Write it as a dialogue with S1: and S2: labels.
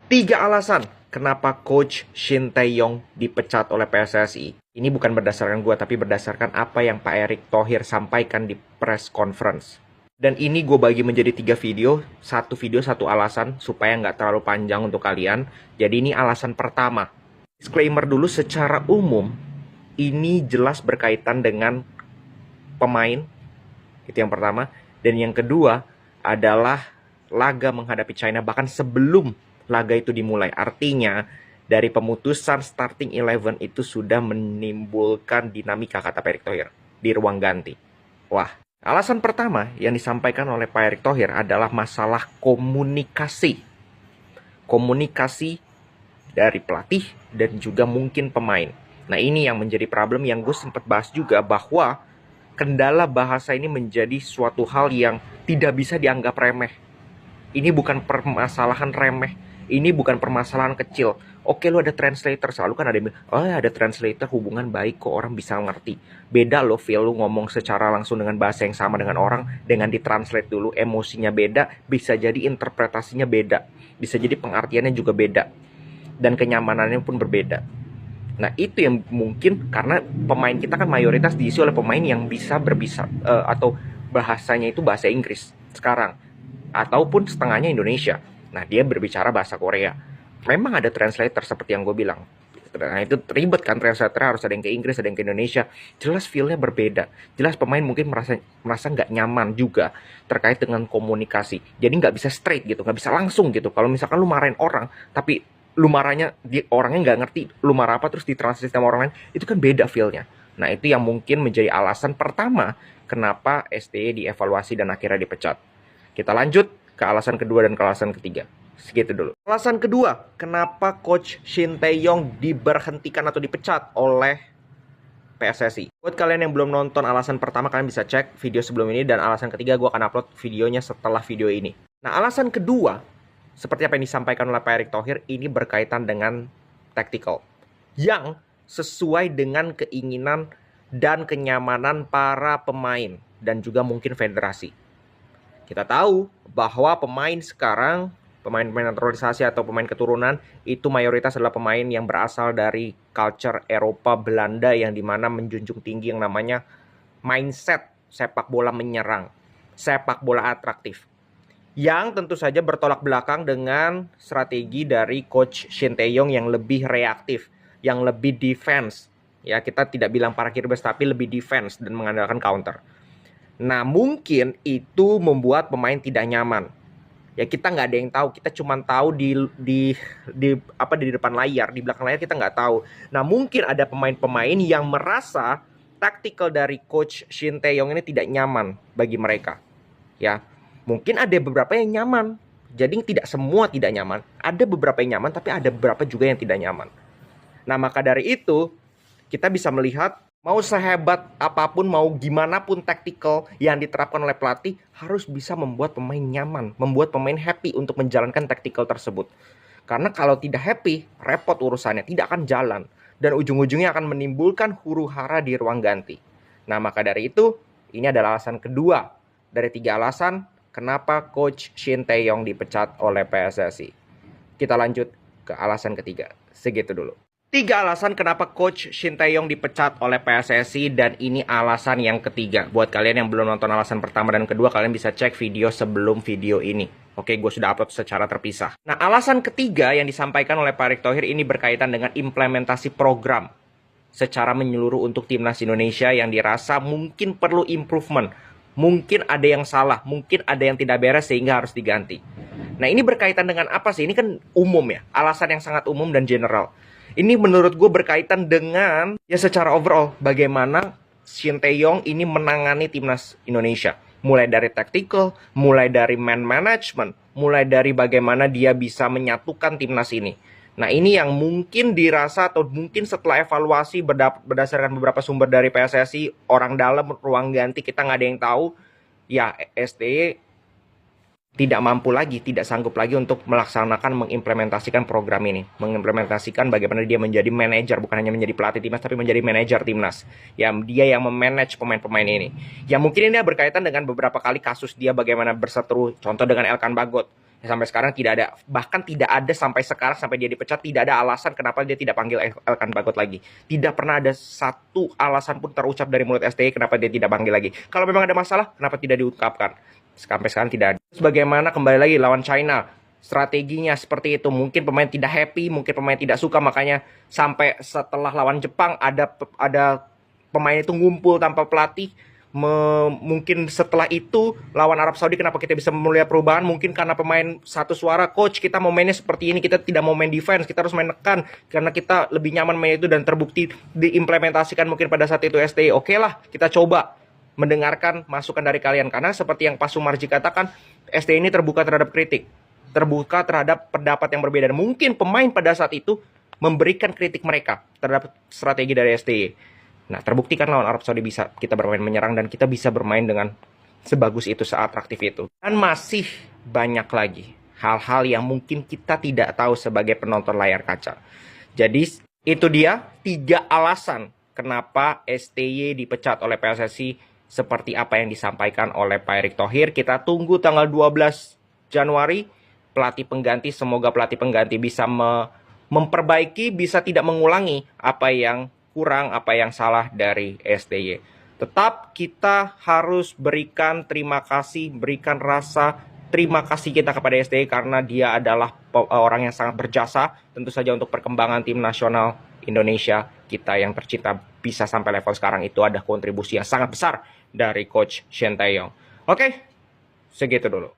S1: Tiga alasan kenapa Coach Shin Tae-yong dipecat oleh PSSI. Ini bukan berdasarkan gue, tapi berdasarkan apa yang Pak Erick Thohir sampaikan di press conference. Dan ini gue bagi menjadi 3 video. Video, satu alasan, supaya nggak terlalu panjang untuk kalian. Jadi ini alasan pertama. Disclaimer dulu, secara umum, ini jelas berkaitan dengan pemain. Itu yang pertama. Dan yang kedua adalah laga menghadapi China, bahkan sebelum laga itu dimulai. Artinya dari pemutusan starting 11 itu sudah menimbulkan dinamika, kata Pak Erick Thohir, di ruang ganti. Wah, alasan pertama yang disampaikan oleh Pak Erick Thohir adalah masalah komunikasi. Komunikasi dari pelatih dan juga mungkin pemain. Nah, ini yang menjadi problem yang gue sempat bahas juga, bahwa kendala bahasa ini menjadi suatu hal yang tidak bisa dianggap remeh. Ini bukan permasalahan remeh. Ini bukan permasalahan kecil. Oke, lu ada translator. Selalu kan ada yang bilang, oh ada translator, hubungan baik kok, orang bisa ngerti. Beda loh, Phil, lu ngomong secara langsung dengan bahasa yang sama dengan orang, dengan ditranslate dulu, emosinya beda, bisa jadi interpretasinya beda. Bisa jadi pengertiannya juga beda. Dan kenyamanannya pun berbeda. Nah, itu yang mungkin karena pemain kita kan mayoritas diisi oleh pemain yang bisa atau bahasanya itu bahasa Inggris sekarang. Ataupun setengahnya Indonesia. Nah, dia berbicara bahasa Korea. Memang ada translator seperti yang gue bilang. Nah, itu ribet kan, translator harus ada yang ke Inggris, ada yang ke Indonesia. Jelas feel-nya berbeda. Jelas pemain mungkin merasa nggak nyaman juga terkait dengan komunikasi. Jadi nggak bisa straight gitu, nggak bisa langsung gitu. Kalau misalkan lu marahin orang, tapi lu marahnya orangnya nggak ngerti lu marah apa, terus ditranslate sama orang lain, itu kan beda feel-nya. Nah, itu yang mungkin menjadi alasan pertama kenapa STY dievaluasi dan akhirnya dipecat. Kita lanjut ke alasan kedua dan ke alasan ketiga. Segitu dulu. Alasan kedua, kenapa Coach Shin Tae-yong diberhentikan atau dipecat oleh PSSI. Buat kalian yang belum nonton alasan pertama, kalian bisa cek video sebelum ini. Dan alasan ketiga, gue akan upload videonya setelah video ini. Nah, alasan kedua, seperti apa yang disampaikan oleh Pak Erick Thohir, ini berkaitan dengan tactical. Yang sesuai dengan keinginan dan kenyamanan para pemain. Dan juga mungkin federasi. Kita tahu bahwa pemain sekarang, pemain-pemain naturalisasi atau pemain keturunan, itu mayoritas adalah pemain yang berasal dari culture Eropa, Belanda, yang dimana menjunjung tinggi yang namanya mindset sepak bola menyerang, sepak bola atraktif. Yang tentu saja bertolak belakang dengan strategi dari Coach Shin Tae-yong yang lebih reaktif, yang lebih defense. Ya, kita tidak bilang parkir bus, tapi lebih defense dan mengandalkan counter. Nah, mungkin itu membuat pemain tidak nyaman. Ya, kita nggak ada yang tahu. Kita cuma tahu di depan layar, di belakang layar kita nggak tahu. Nah, mungkin ada pemain-pemain yang merasa taktikal dari Coach Shin Tae-yong ini tidak nyaman bagi mereka. Ya, mungkin ada beberapa yang nyaman. Jadi tidak semua tidak nyaman. Ada beberapa yang nyaman, tapi ada beberapa juga yang tidak nyaman. Nah, maka dari itu kita bisa melihat, mau sehebat apapun, mau gimana pun taktikal yang diterapkan oleh pelatih, harus bisa membuat pemain nyaman, membuat pemain happy untuk menjalankan taktikal tersebut. Karena kalau tidak happy, repot urusannya, tidak akan jalan. Dan ujung-ujungnya akan menimbulkan huru-hara di ruang ganti. Nah, maka dari itu, ini adalah alasan kedua dari 3 alasan kenapa Coach Shin Tae-yong dipecat oleh PSSI. Kita lanjut ke alasan ketiga. Segitu dulu. 3 alasan kenapa Coach Shin Tae-yong dipecat oleh PSSI, dan ini alasan yang ketiga. Buat kalian yang belum nonton alasan pertama dan kedua, kalian bisa cek video sebelum video ini. Oke, gue sudah upload secara terpisah. Nah, alasan ketiga yang disampaikan oleh Pak Erick Thohir ini berkaitan dengan implementasi program secara menyeluruh untuk timnas Indonesia yang dirasa mungkin perlu improvement. Mungkin ada yang salah, mungkin ada yang tidak beres sehingga harus diganti. Nah, ini berkaitan dengan apa sih? Ini kan umum ya, alasan yang sangat umum dan general. Ini menurut gue berkaitan dengan, ya secara overall, bagaimana Shin Tae-yong ini menangani timnas Indonesia. Mulai dari tactical, mulai dari man management, mulai dari bagaimana dia bisa menyatukan timnas ini. Nah, ini yang mungkin dirasa, atau mungkin setelah evaluasi berdasarkan beberapa sumber dari PSSI, orang dalam, ruang ganti, kita nggak ada yang tahu, ya STY tidak mampu lagi, tidak sanggup lagi untuk melaksanakan, mengimplementasikan program ini. Mengimplementasikan bagaimana dia menjadi manajer, bukan hanya menjadi pelatih timnas, tapi menjadi manajer timnas. Ya, dia yang memanage pemain-pemain ini. Ya, mungkin ini berkaitan dengan beberapa kali kasus dia bagaimana berseteru, contoh dengan Elkan Bagot. Sampai sekarang tidak ada, bahkan tidak ada sampai sekarang, sampai dia dipecat, tidak ada alasan kenapa dia tidak panggil Elkan Bagot lagi. Tidak pernah ada satu alasan pun terucap dari mulut STY kenapa dia tidak panggil lagi. Kalau memang ada masalah, kenapa tidak diungkapkan? Sampai sekarang tidak ada. Bagaimana kembali lagi lawan China? Strateginya seperti itu. Mungkin pemain tidak happy, mungkin pemain tidak suka, makanya sampai setelah lawan Jepang ada pemain itu ngumpul tanpa pelatih. Mungkin setelah itu lawan Arab Saudi kenapa kita bisa melihat perubahan, mungkin karena pemain satu suara, coach kita mau mainnya seperti ini, kita tidak mau main defense, kita harus main nekan karena kita lebih nyaman main itu, dan terbukti diimplementasikan mungkin pada saat itu STY. Oke lah, kita coba mendengarkan masukan dari kalian, karena seperti yang Pak Sumarji katakan, STY ini terbuka terhadap kritik, terbuka terhadap pendapat yang berbeda, dan mungkin pemain pada saat itu memberikan kritik mereka terhadap strategi dari STY. Nah, terbukti kan lawan Arab Saudi bisa kita bermain menyerang dan kita bisa bermain dengan sebagus itu, seatraktif itu. Dan masih banyak lagi hal-hal yang mungkin kita tidak tahu sebagai penonton layar kaca. Jadi, itu dia 3 alasan kenapa STY dipecat oleh PSSI seperti apa yang disampaikan oleh Pak Erick Thohir. Kita tunggu tanggal 12 Januari pelatih pengganti, semoga pelatih pengganti bisa memperbaiki, bisa tidak mengulangi apa yang kurang, apa yang salah dari STY. Tetap kita harus berikan terima kasih, berikan rasa terima kasih kita kepada STY karena dia adalah orang yang sangat berjasa tentu saja untuk perkembangan tim nasional Indonesia kita yang tercinta bisa sampai level sekarang. Itu ada kontribusi yang sangat besar dari Coach Shin Tae-yong. Oke, segitu dulu.